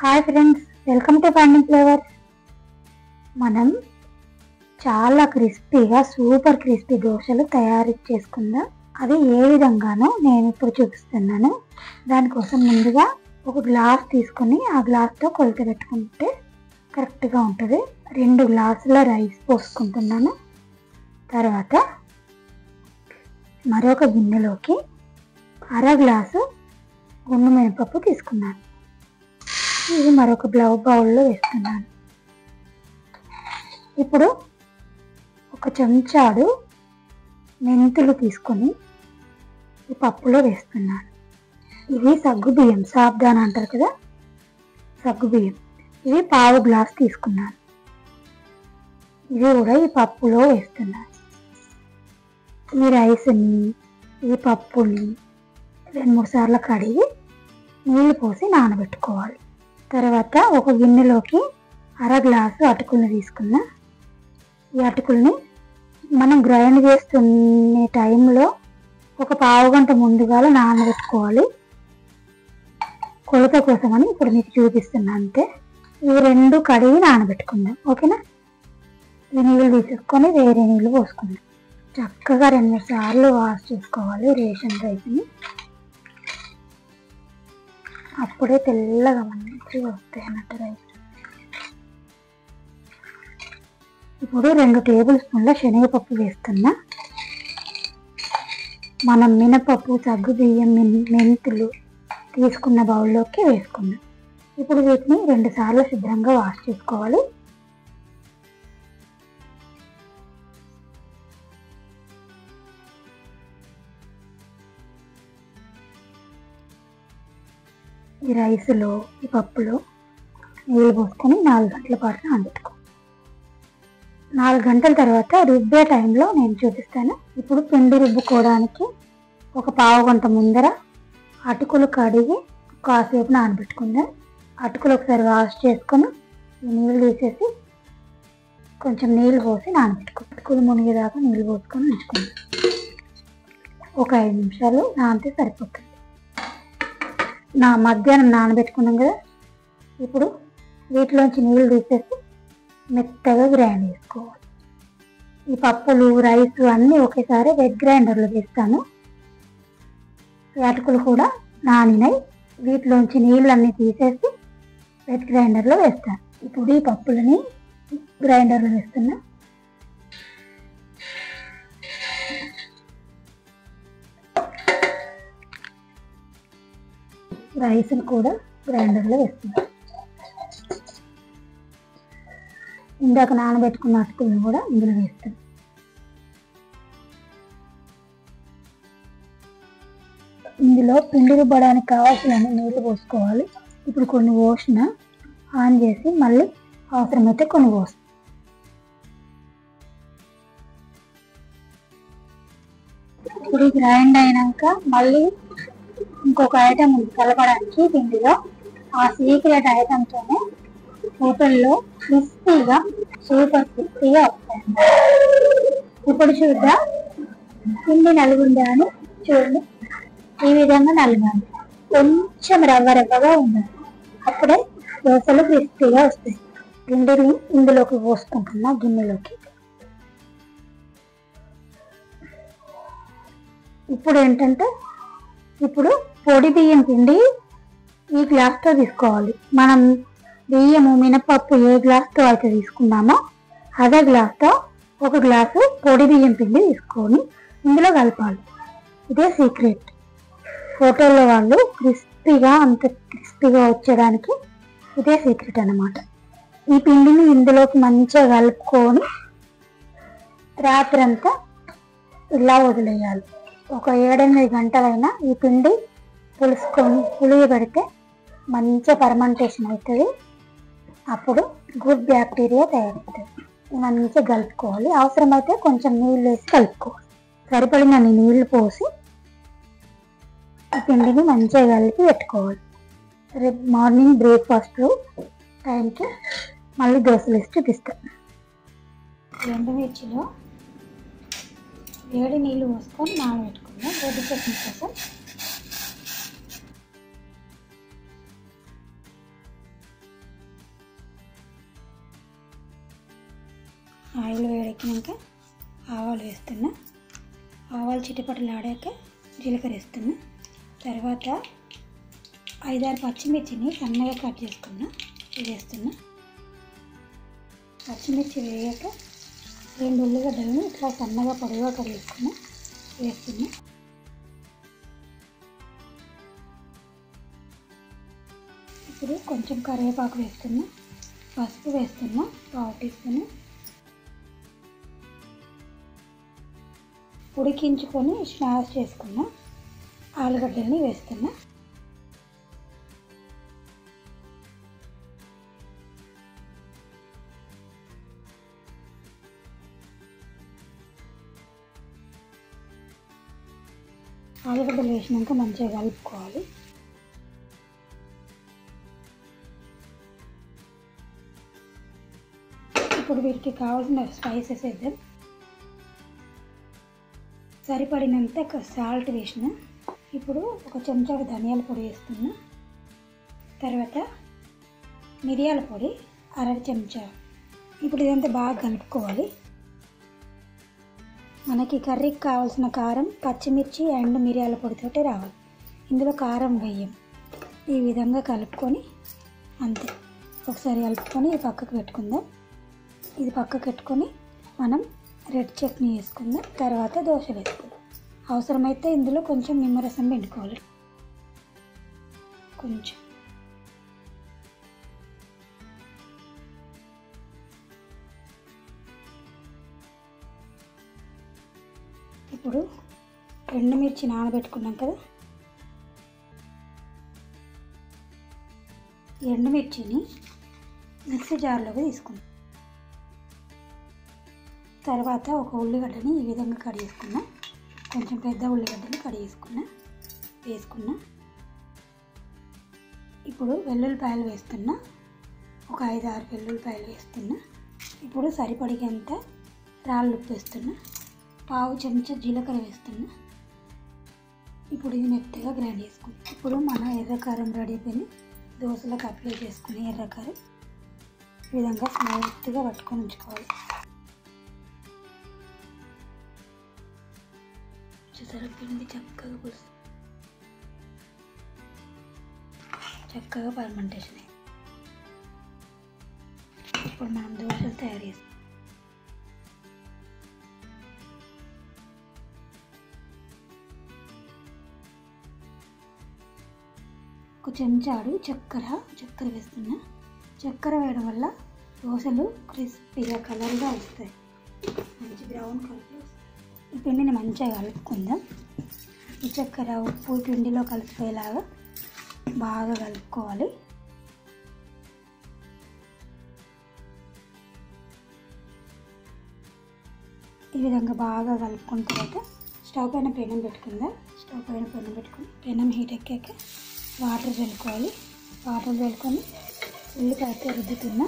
Hi friends, welcome to funding flavours. మనం చాలా క్రిస్పీగా సూపర్ క్రిస్పీ దోశలు తయారు చేసుకుందాం. అది ఏ విధంగానో నేను ఇప్పుడు చూపిస్తున్నాను. దానికోసం ముందుగా ఒక గ్లాస్ తీసుకొని ఆ గ్లాస్తో కొలత పెట్టుకుంటే కరెక్ట్గా ఉంటుంది. 2 గ్లాసుల రైస్ పోసుకుంటున్నాను. తర్వాత మరొక గిన్నెలోకి 1/2 గ్లాసు గుండు మినపప్పు తీసుకున్నాను. ఇది మరొక బౌల్లో వేస్తున్నాను. ఇప్పుడు ఒక చెంచాడు మెంతులు తీసుకొని ఈ పప్పులో వేస్తున్నాను. ఇవి సగ్గు బియ్యం, సాబ్దానా అంటారు కదా, సగ్గు బియ్యం. ఇవి 1/2 గ్లాస్ తీసుకున్నాను. ఇవి కూడా ఈ పప్పులో వేస్తున్నాను. ఈ రైస్ని, ఈ పప్పుని 2-3 సార్లు కడిగి నీళ్ళు పోసి నానబెట్టుకోవాలి. తర్వాత ఒక గిన్నెలోకి 1/2 గ్లాసు అటుకుల్ని తీసుకున్నా. ఈ అటుకుల్ని మనం గ్రైండ్ చేస్తున్న టైంలో ఒక 1/2 గంట ముందుగా నానబెట్టుకోవాలి. కొలత కోసమని ఇప్పుడు మీకు చూపిస్తున్నా అంతే. ఈ 2 కడిగి నానబెట్టుకుందాం, ఓకేనా. ఈ నీళ్ళు తీసుకొని వేరే నీళ్ళు పోసుకుందాం. చక్కగా 2-3 సార్లు వాష్ చేసుకోవాలి రేషన్ రైస్ని. అప్పుడే తెల్లగా మంచిగా వస్తాయి అన్నట్టు రైస్. ఇప్పుడు 2 టేబుల్ స్పూన్ల శనగపప్పు వేస్తున్నా. మనం మినపప్పు, సగ్గు బియ్యం, మెంతులు తీసుకున్న బౌల్లోకి వేసుకున్నాం. ఇప్పుడు వీటిని 2 సార్లు శుభ్రంగా వాష్ చేసుకోవాలి. ఈ రైస్లో, ఈ పప్పులో నీళ్ళు పోసుకొని 4 గంటల పాటు నానబెట్టుకో. 4 గంటల తర్వాత రుబ్బే టైంలో నేను చూపిస్తాను. ఇప్పుడు పిండి రుబ్బుకోవడానికి ఒక 1/2 గంట ముందర అటుకులు కడిగి కాసేపు నానబెట్టుకుందాం. అటుకులు ఒకసారి వాష్ చేసుకొని ఈ నీళ్ళు తీసేసి కొంచెం నీళ్ళు పోసి నానబెట్టుకో. అటుకులు మునిగేదాకా నీళ్ళు పోసుకొని ఉంచుకుందాం. ఒక 5 నిమిషాలు నానితే సరిపోతుంది. మధ్యాహ్నం నానబెట్టుకున్నాం కదా, ఇప్పుడు వీటిలోంచి నీళ్ళు తీసేసి మెత్తగా గ్రైండ్ చేసుకోవాలి. ఈ పప్పులు, రైస్ అన్నీ ఒకేసారి వెట్ గ్రైండర్లో వేస్తాను. అటుకులు కూడా నానినాయి. వీటిలోంచి నీళ్ళన్నీ తీసేసి వెట్ గ్రైండర్లో వేస్తాను. ఇప్పుడు ఈ పప్పులని గ్రైండర్లో వేస్తున్నా. రైస్ని కూడా గ్రైండర్లో వేస్తున్నాం. ఇందాక నానబెట్టుకున్న అటుకులను కూడా ఇందులో వేస్తాం. ఇందులో పిండి రుబ్బడానికి కావాల్సిన నీళ్ళు పోసుకోవాలి. ఇప్పుడు కొన్ని పోసిన ఆన్ చేసి మళ్ళీ అవసరమైతే కొన్ని పోస్తాం. ఇప్పుడు గ్రైండ్ అయినాక మళ్ళీ ఇంకొక ఐటమ్ ఉంది కలపడానికి పిండిలో. ఆ సీక్రెట్ ఐటమ్తోనే హోటల్లో క్రిస్పీగా, సూపర్ క్రిస్పీగా వస్తాయి. ఇప్పుడు చూద్దాం పిండి నలుగుందా అని. చూడండి, ఈ విధంగా నలగాలి. కొంచెం రవ్వగా ఉండాలి, అప్పుడే దోశలు క్రిస్పీగా వస్తాయి. పిండిని ఇందులోకి పోసుకుంటున్నా గిన్నెలోకి. ఇప్పుడు ఏంటంటే, ఇప్పుడు పొడి బియ్యం పిండి ఈ గ్లాస్తో తీసుకోవాలి. మనం బియ్యము, మినపప్పు ఏ గ్లాస్తో అయితే తీసుకున్నామో అదే గ్లాస్తో 1 గ్లాసు పొడి బియ్యం పిండి తీసుకొని ఇందులో కలపాలి. ఇదే సీక్రెట్. హోటల్లో వాళ్ళు క్రిస్పీగా, అంత క్రిస్పీగా వచ్చేదానికి ఇదే సీక్రెట్ అన్నమాట. ఈ పిండిని ఇందులోకి మంచిగా కలుపుకొని రాత్రంతా ఇలా వదిలేయాలి. ఒక 7-8 గంటలైనా ఈ పిండి పులియబెడితే మంచిగా ఫర్మెంటేషన్ అవుతుంది. అప్పుడు గుడ్ బ్యాక్టీరియా తయారవుతుంది. మంచిగా కలుపుకోవాలి. అవసరమైతే కొంచెం నీళ్ళు వేసి కలుపుకోవాలి. సరిపడినన్ని నీళ్లు పోసి ఈ పిండిని మంచిగా కలిపి పెట్టుకోవాలి. రేపు మార్నింగ్ బ్రేక్ఫాస్ట్ టైంకి మళ్ళీ దోశలు వేసి చూపిస్తాను. ఎండుమిర్చిలో వేడి నీళ్ళు పోసుకొని నానబెట్టుకున్నాం రెడ్డి చట్నీ కోసం. ఆయిల్ వేడెక్కినాక ఆవాలు వేస్తున్నా. ఆవాలు చిటపటలాడాక జీలకర్ర వేస్తున్నా. తర్వాత 5-6 పచ్చిమిర్చిని సన్నగా కట్ చేసుకున్నా వేస్తున్నా. పచ్చిమిర్చి వేయాక 2 ఉల్లిగడ్డలను ఇట్లా సన్నగా పొడవుగా కట్ చేసుకున్నా వేస్తున్నా. ఇప్పుడు కొంచెం కరివేపాకు వేస్తున్నా. పసుపు వేస్తున్నా 1/2 టీ స్పూన్. ఉడికించుకొని స్మాష్ చేసుకున్న ఆలుగడ్డల్ని వేస్తున్నా. ఆలుగడ్డలు వేసినాక మంచిగా కలుపుకోవాలి. ఇప్పుడు వీటికి కావాల్సిన స్పైసెస్ వేద్దాం. సరిపడినంత సాల్ట్ వేసిన. ఇప్పుడు 1 చెంచాడు ధనియాల పొడి వేస్తున్నా. తర్వాత మిరియాల పొడి 1/2 చెంచా. ఇప్పుడు ఇదంతా బాగా కలుపుకోవాలి. మనకి కర్రీకి కావాల్సిన కారం పచ్చిమిర్చి అండ్ మిరియాల పొడితోటే రావాలి. ఇందులో కారం వేయం. ఈ విధంగా కలుపుకొని అంతే. ఒకసారి కలుపుకొని పక్కకు పెట్టుకుందాం. ఇది పక్కకు పెట్టుకొని మనం రెడ్ చట్నీ వేసుకుందాం. తర్వాత దోశలు వేసుకుందాం. అవసరమైతే ఇందులో కొంచెం నిమ్మరసం పిండుకోవాలి. కొంచెం ఇప్పుడు ఎండుమిర్చి నానబెట్టుకున్నాం కదా, ఎండుమిర్చిని మిక్సీ జార్లోకి తీసుకున్నాం. తర్వాత 1 ఉల్లిగడ్డని ఈ విధంగా కట్ చేసుకున్నా. కొంచెం పెద్ద ఉల్లిగడ్డని కట్ వేసుకున్నా. ఇప్పుడు వెల్లుల్లిపాయలు వేస్తున్నా. ఒక 5-6 వెల్లుల్లిపాయలు వేస్తున్నా. ఇప్పుడు సరిపడినంత రాళ్ళు ఉప్పు వేస్తున్నా. 1/2 చెంచా జీలకర్ర వేస్తున్నా. ఇప్పుడు ఇది మెత్తగా గ్రైండ్ చేసుకుంటాం. ఇప్పుడు మన ఎర్రకారం రెడీ అయిపోయింది. దోశలకు అప్లై చేసుకుని ఎర్రకారం ఈ విధంగా స్మూత్గా పట్టుకొని ఉంచుకోవాలి. చూసారా, పిండి చక్కగా పులుసు చక్కగా పర్మెంటేషన్ అయింది. ఇప్పుడు మనం దోశలు తయారు చేస్తాం. ఒక చెంచాడు చక్కెర వేస్తున్నా. చక్కెర వేయడం వల్ల దోశలు క్రిస్పీగా కలర్గా వస్తాయి. మంచి బ్రౌన్ కలర్లో వస్తాయి. ఈ పిండిని మంచిగా కలుపుకుందాం. ఈ చక్కెర ఉప్పు పిండిలో కలిసిపోయేలాగా బాగా కలుపుకోవాలి. ఈ విధంగా బాగా కలుపుకున్న తర్వాత స్టవ్ పైన పెనం పెట్టుకుందాం. స్టవ్ పైన పెనం పెట్టుకుని పెనం హీట్ ఎక్కాక వాటర్ చల్లుకోవాలి. వాటర్ చల్లుకొని ఉల్లిపాయతో రుద్దుతున్న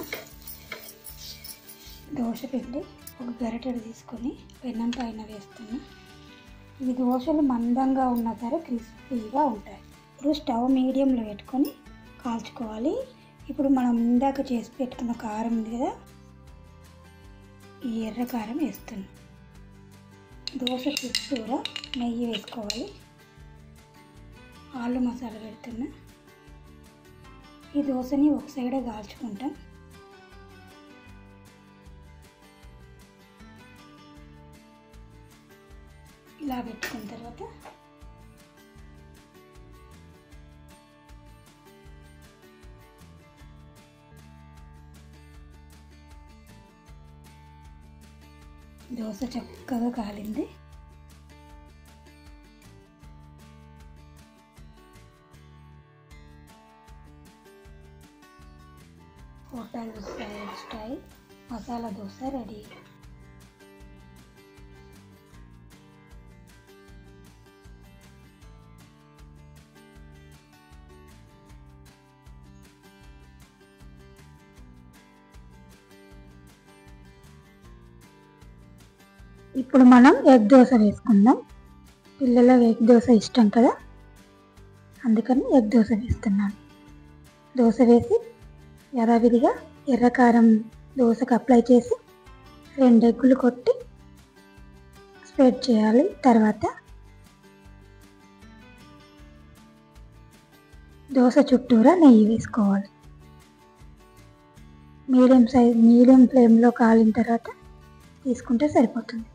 దోశ పిండి ఒక గరిటెడు తీసుకొని పెనం పైన వేస్తున్నా. ఈ దోశలు మందంగా ఉన్నా సరే క్రిస్పీగా ఉంటాయి. ఇప్పుడు స్టవ్ మీడియంలో పెట్టుకొని కాల్చుకోవాలి. ఇప్పుడు మనం ఇందాక చేసి పెట్టుకున్న కారం ఉంది కదా, ఈ ఎర్ర కారం వేస్తున్నాం. దోశ చుట్టూరా నెయ్యి వేసుకోవాలి. ఆలు మసాలా పెడుతున్నా. ఈ దోశని ఒక సైడే కాల్చుకుంటాం. ఇలా పెట్టుకున్న తర్వాత దోశ చక్కగా కాలింది. Hotel style masala dosa ready. ఇప్పుడు మనం ఎగ్ దోశ వేసుకుందాం. పిల్లలకు ఎగ్ దోశ ఇష్టం కదా, అందుకని ఎగ్ దోశ వేస్తున్నాను. దోశ వేసి యథావిధిగా ఎర్రకారం దోశకు అప్లై చేసి 2 ఎగ్గులు కొట్టి స్ప్రెడ్ చేయాలి. తర్వాత దోశ చుట్టూరా నెయ్యి వేసుకోవాలి. మీడియం ఫ్లేమ్లో కాలిన తర్వాత తీసుకుంటే సరిపోతుంది.